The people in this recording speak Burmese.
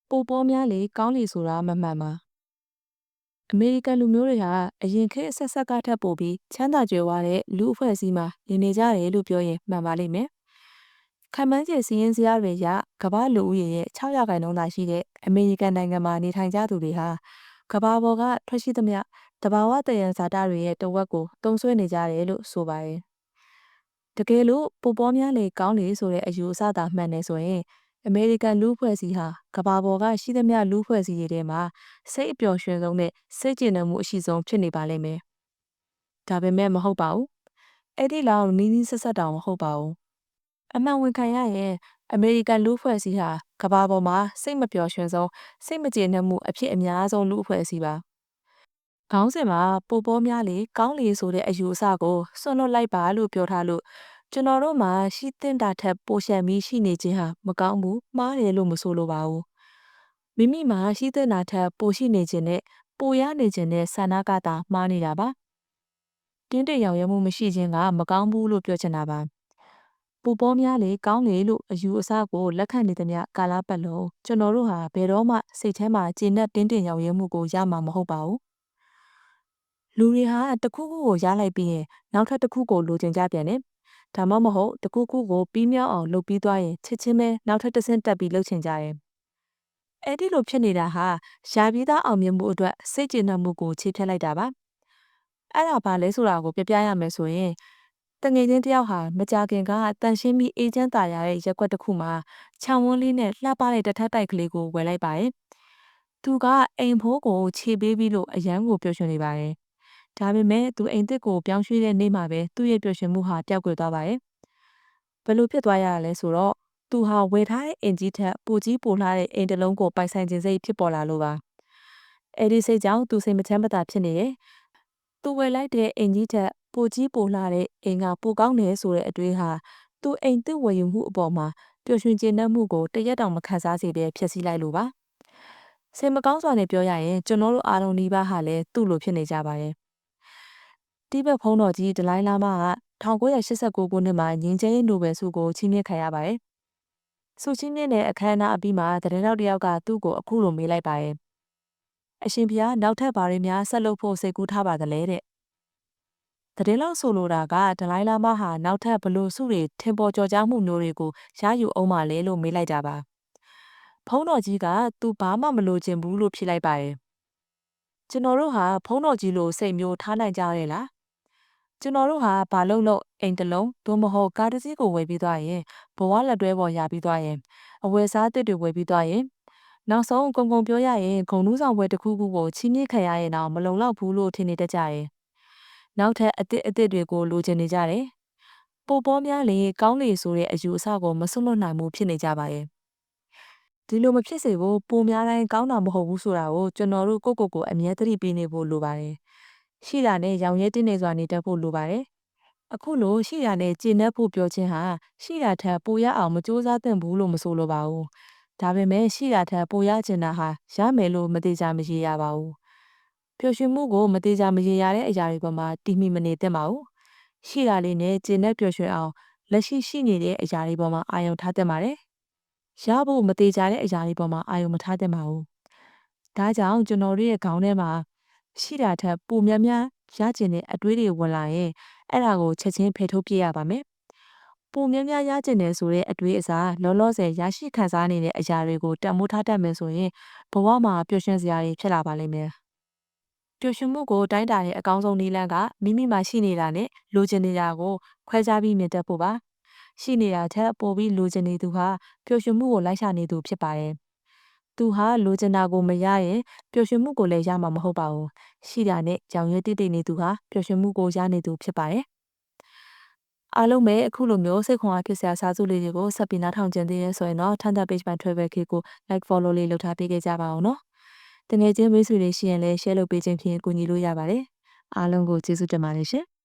ပိုပေါများလေကောင်းလေဆိုတာမမှန်ပါအမေရိကန်လူမျိုးတွေဟာအရင်ခေတ်အဆက်ဆက်ကထပ်ပိုပြီးချမ်းသာကြွယ်ဝတဲ့လူအဖွဲ့အစည်းမှာနေကြတယ်လို့ပြောရင်မှန်ပါလိမ့်မယ်ခန့်မှန်းခြေစီးရင်စရာတွေရကမ္ဘာလူဦးရေရဲ့6%သာရှိတဲ့အမေရိကန်နိုင်ငံမှာနေထိုင်ကြသူတွေဟာကမ္ဘာပေါ်ကထွက်ရှိသမျှတဘာဝတယံဇာတတွေရဲ့တဝက်ကိုသုံးစွဲနေကြတယ်လို့ဆိုပါတယ်တကယ်လို့ပိုပေါများလေကောင်းလေဆိုတဲ့အယူအဆသာမှန်နေဆိုရင်အမေရိကန်လူဖွဲ့စည်းဟာကမ္ဘာပေါ်ကရှိသမျှလူဖွဲ့စည်းတွေထဲမှာစိတ်အပျော်ရွှင်ဆုံးနဲ့စိတ်ကျေနပ်မှုအရှိဆုံးဖြစ်နေပါလိမ့်မယ်။ဒါပေမဲ့မဟုတ်ပါဘူး။အဲ့ဒီလောက်နီးနီးဆက်ဆက်တောင်မဟုတ်ပါဘူး။အမှန်ဝန်ခံရရင်အမေရိကန်လူဖွဲ့စည်းဟာကမ္ဘာပေါ်မှာစိတ်မပျော်ရွှင်ဆုံးစိတ်မကျေနပ်မှုအဖြစ်အများဆုံးလူဖွဲ့စည်းပါ။ခေါင်းစဉ်မှာပိုပေါများလေကောင်းလေဆိုတဲ့အယူအဆကိုစွန့်လွတ်လိုက်ပါလို့ပြောထားလို့ကျွန်တော်တို့မှာရှိသင့်တာထက်ပိုရှံပြီးရှိနေခြင်းဟာမကောင်းဘူးမှားတယ်လို့မဆိုလိုပါဘူးမိမိမှာရှိသင့်တာထက်ပိုရှိနေခြင်းနဲ့ပိုရနေခြင်းနဲ့ဆန္ဒကသာမှားနေတာပါတင်းတရောင်ရမှုမရှိခြင်းကမကောင်းဘူးလို့ပြောချင်တာပါပိုပေါများလေကောင်းလေလို့အယူအဆကိုလက်ခံနေသမျှကာလပတ်လုံးကျွန်တော်တို့ဟာဘယ်တော့မှစိတ်ထဲမှာကျေနပ်တင်းတင်ရောင်ရမှုကိုရမှာမဟုတ်ပါဘူးလူတွေဟာတစ်ခုခုကိုရလိုက်ပြီးရင်နောက်ထပ်တစ်ခုကိုလိုချင်ကြပြန်တယ်ဒါမှမဟုတ်တစ်ခုခုကိုပြီးမြောက်အောင်လုပ်ပြီးသွားရင်ချစ်ချင်းပဲနောက်ထပ်တစ်ဆင့်တက်ပြီးလုပ်ချင်ကြတယ်။အဲ့ဒီလိုဖြစ်နေတာဟာယာပြီးသားအောင်မြင်မှုအတွက်စိတ်ကျေနပ်မှုကိုခြေဖြတ်လိုက်တာပါ။အဲ့ဒါဘာလဲဆိုတာကိုပြပြရမယ်ဆိုရင်တငယ်ချင်းတယောက်ဟာမကြခင်ကတန်ရှင်းပြီးအေးချမ်းသာရတဲ့ရက်ွက်တစ်ခုမှာခြံဝန်းလေးနဲ့လှပတဲ့တထပ်တိုက်ကလေးကိုဝယ်လိုက်ပါတယ်။သူကအိမ်ဖိုးကိုခြေပေးပြီးလို့အရန်ကိုပျော်ရွှင်နေပါတယ်။ဒါပေမဲ့သူအိမ်သစ်ကိုပြောင်းရွှေ့တဲ့နေ့မှာပဲသူ့ရဲ့ပျော်ရွှင်မှုဟာပျောက်ကွယ်သွားပါတယ်။ဘယ်လိုဖြစ်သွားရလဲဆိုတော့သူဟာဝယ်ထားတဲ့အင်ကြီးထက်ပိုကြီးပိုလှတဲ့အိမ်တစ်လုံးကိုပိုင်ဆိုင်ခြင်းစိတ်ဖြစ်ပေါ်လာလို့ပါ။အဲ့ဒီစိတ်ကြောင့်သူစိတ်မချမ်းမသာဖြစ်နေတယ်။သူဝယ်လိုက်တဲ့အင်ကြီးထက်ပိုကြီးပိုလှတဲ့အိမ်ကပိုကောင်းတယ်ဆိုတဲ့အတွေးဟာသူအိမ်သစ်ဝယ်ယူမှုအပေါ်မှာပျော်ရွှင်ကျေနပ်မှုကိုတရက်တောင်မခံစားစေဘဲဖြစ်စီလိုက်လို့ပါ။စိတ်မကောင်းစွာနဲ့ပြောရရင်ကျွန်တော်တို့အားလုံးဒီပါဟာလည်းသူ့လိုဖြစ်နေကြပါတယ်။တိဘက်ဖုံးတော်ကြီးဒလိုင်းလာမက1989ခုနှစ်မှာငြိမ်းချမ်းရေးနိုဘယ်ဆုကိုချီးမြှင့်ခံရပါတယ်။ဆုချီးမြှင့်တဲ့အခမ်းအနားအပြီးမှာသတင်းတောက်တစ်ယောက်ကသူ့ကိုအခုလိုမေးလိုက်ပါတယ်။အရှင်ဘုရားနောက်ထပ်ဘာတွေများဆက်လုပ်ဖို့စိတ်ကူးထားပါသလဲတဲ့။သတင်းလောက်ဆိုလိုတာကဒလိုင်းလာမဟာနောက်ထပ်ဘလို့ဆုတွေထင်ပေါ်ကျော်ကြားမှုမျိုးတွေကိုရယူအောင်ပါလေလို့မေးလိုက်တာပါ။ဖုံးတော်ကြီးကသူဘာမှမလိုချင်ဘူးလို့ဖြေလိုက်ပါတယ်။ကျွန်တော်တို့ဟာဖုံးတော်ကြီးလိုစိတ်မျိုးထားနိုင်ကြရဲ့လား။ကျွန်တော်တို့ဟာဘာလို့လို့အိမ်တလုံးသို့မဟုတ်ကားတစ်စီးကိုဝယ်ပြီးသွားရင်ဘဝလက်တွဲပေါ်ရပြီးသွားရင်အဝယ်စားအသစ်တွေဝယ်ပြီးသွားရင်နောက်ဆုံးကုံကုံပြောရရင်ဂုံနှူးဆောင်ပွဲတစ်ခုခုကိုချီးမြှင့်ခံရရင်တော့မလုံလောက်ဘူးလို့ထင်နေတတ်ကြရဲ့နောက်ထပ်အသစ်တွေကိုလိုချင်နေကြတယ်ပိုပေါများလေကောင်းလေဆိုတဲ့အယူအဆကိုမစွန့်လွတ်နိုင်မှုဖြစ်နေကြပါရဲ့ဒီလိုမဖြစ်စေဖို့ပိုများတိုင်းကောင်းတာမဟုတ်ဘူးဆိုတာကိုကျွန်တော်တို့ကိုအမြဲတမ်းပေးနေဖို့လိုပါတယ်ရှိတာနဲ့ရောင်ရဲတင်းနေစွာနေတတ်ဖို့လိုပါတယ်အခုလိုရှိတာနဲ့ကျေနပ်ဖို့ပြောခြင်းဟာရှိတာထက်ပိုရအောင်မကြိုးစားသင့်ဘူးလို့မဆိုလိုပါဘူး။ဒါပေမဲ့ရှိတာထက်ပိုရချင်တာဟာရမယ်လို့မသေးချာမရေရပါဘူး။ပျော်ရွှင်မှုကိုမသေးချာမရေရတဲ့အရာတွေပေါ်မှာတည်မီမနေသင့်ပါဘူး။ရှိတာလေးနဲ့ကျေနပ်ပျော်ရွှင်အောင်လက်ရှိနေတဲ့အရာတွေပေါ်မှာအာရုံထားသင့်ပါတယ်။ရဖို့မသေးချာတဲ့အရာတွေပေါ်မှာအာရုံမထားသင့်ပါဘူး။ဒါကြောင့်ကျွန်တော်တို့ရဲ့ခေါင်းထဲမှာရှိတာထက်ပိုများများရကျင်တဲ့အတွေးတွေဝင်လာရင်အဲ့ဒါကိုချက်ချင်းဖယ်ထုတ်ပြရပါမယ်။ပုံများများရကျင်တယ်ဆိုတဲ့အတွေးအစားလောလောဆယ်ရရှိခံစားနေတဲ့အရာတွေကိုတန်ဖိုးထားတတ်မယ်ဆိုရင်ဘဝမှာပျော်ရွှင်စရာတွေဖြစ်လာပါလိမ့်မယ်။ပျော်ရွှင်မှုကိုတိုင်းတာတဲ့အကောင်းဆုံးနည်းလမ်းကမိမိမှာရှိနေတာနဲ့လိုချင်နေတာကိုခွဲခြားပြီးမြင်တတ်ဖို့ပါ။ရှိနေတာထက်ပိုပြီးလိုချင်နေသူဟာပျော်ရွှင်မှုကိုလိုက်ရှာနေသူဖြစ်ပါတယ်။သူဟာလိုချင်တာကိုမရရင်ပျော်ရွှင်မှုကိုလည်းရမှာမဟုတ်ပါဘူး။ရှိတာနဲ့ကြောင်ရွေးတိတ်တိတ်နေသူဟာပျော်ရွှင်မှုကိုရနေသူဖြစ်ပါတယ်။အားလုံးပဲအခုလိုမျိုးစိတ်ခွန်အားဖြစ်စရာစာစုလေးတွေကိုဆက်ပြီးနားထောင်ကြသေးရဲဆိုရင်တော့ Thunder Page မှာ Travel Kit ကို like follow လေးလုပ်ထားပေးခဲ့ကြပါအောင်နော်။တကယ်ချင်းမိတ်ဆွေတွေရှိရင်လည်း share လုပ်ပေးခြင်းဖြင့်ကူညီလို့ရပါတယ်။အားလုံးကိုကျေးဇူးတင်ပါတယ်ရှင်။